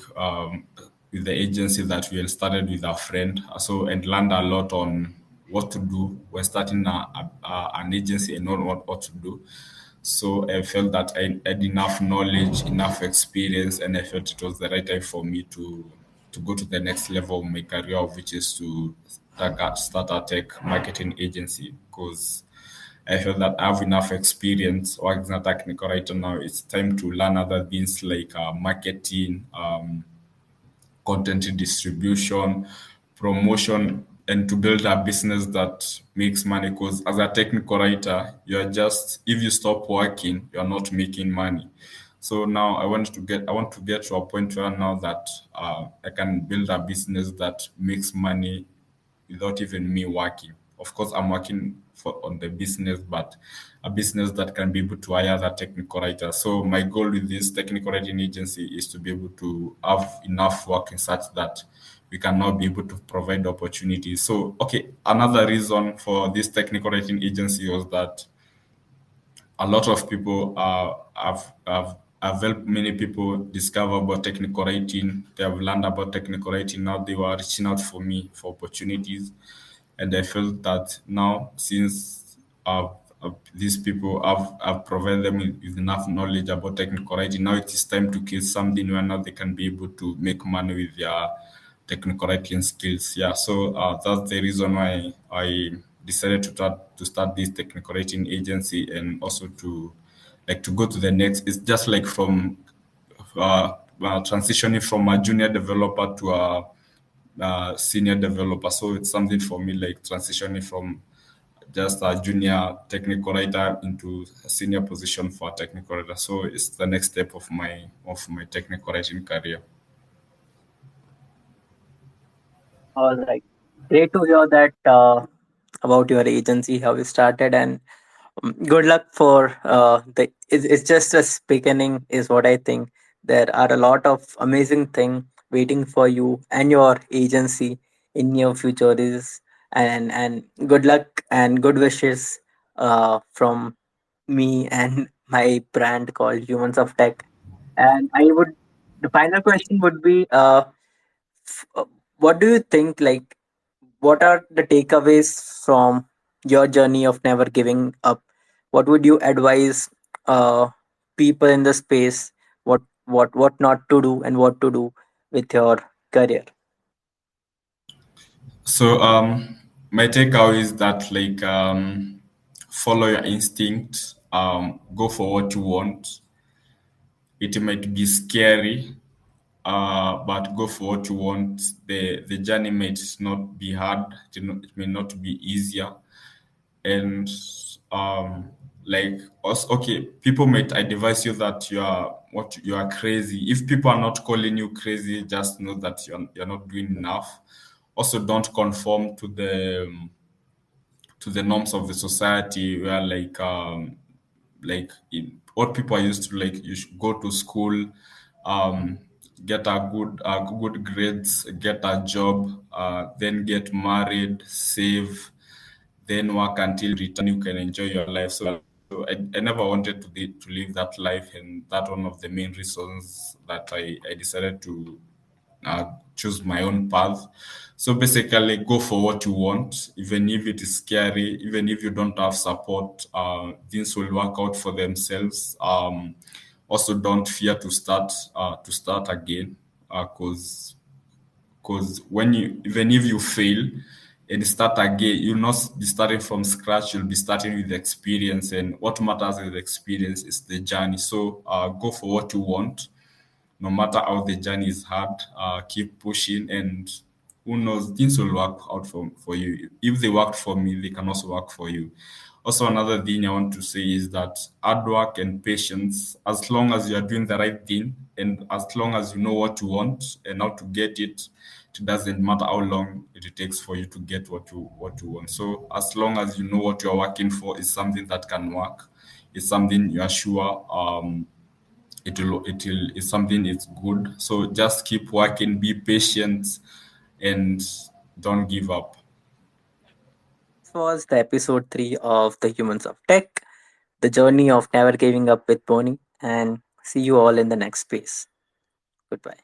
with the agency that we had started with a friend. So and learned a lot on what to do when starting an agency and not what to do. So I felt that I had enough knowledge, enough experience, and I felt it was the right time for me to go to the next level of my career, which is to start a tech marketing agency, because I feel that I have enough experience working as a technical writer now. It's time to learn other things like marketing, content distribution, promotion, and to build a business that makes money. Because as a technical writer, you're just if you stop working, you're not making money. So now I want to get to a point where now that I can build a business that makes money without even me working. Of course, I'm working on the business, but a business that can be able to hire other technical writers. So my goal with this technical writing agency is to be able to have enough work in such that we can now be able to provide opportunities. So, okay, another reason for this technical writing agency was that a lot of people have helped many people discover about technical writing. They have learned about technical writing. Now they were reaching out for me for opportunities, and I felt that now since these people have provided them with enough knowledge about technical writing, now it is time to create something where now they can be able to make money with their technical writing skills. Yeah, so that's the reason why I decided to start this technical writing agency, and also to go to the next. It's just like from transitioning from a junior developer to a senior developer. So it's something for me like transitioning from just a junior technical writer into a senior position for a technical writer. So it's the next step of my technical writing career. All right. Great to hear that about your agency, how you started, and good luck for it's just a beginning, is what I think. There are a lot of amazing thing waiting for you and your agency in near future. Is and good luck and good wishes from me and my brand called Humans of Tech. And I would the final question would be what do you think, like, what are the takeaways from your journey of never giving up? What would you advise people in the space? What not to do and what to do with your career? So my takeaway is that like follow your instinct, go for what you want. It might be scary, but go for what you want. The journey may not be hard, it may not be easier, and um like also, okay, people might advise you that you are crazy. If people are not calling you crazy, just know that you're not doing enough. Also, don't conform to the norms of the society, where what people are used to, like you should go to school, um get a good grades, get a job, then get married, save, then work until return, you can enjoy your life. So I never wanted to live that life, and that one of the main reasons that I decided to choose my own path. So basically, go for what you want, even if it is scary, even if you don't have support. Things will work out for themselves. Also, don't fear to start again, because when you even if you fail and start again, you'll not be starting from scratch. You'll be starting with experience, and what matters with experience is the journey. So go for what you want, no matter how the journey is hard. Keep pushing, and who knows, things will work out for you. If they worked for me, they can also work for you. Also, another thing I want to say is that hard work and patience, as long as you are doing the right thing, and as long as you know what you want and how to get it, it doesn't matter how long it takes for you to get what you want. So as long as you know what you are working for is something that can work, it's something you are sure it will it's something it's good. So just keep working, be patient, and don't give up. This was the episode 3 of The Humans of Tech, the journey of never giving up with Bonnie, and see you all in the next space. Goodbye.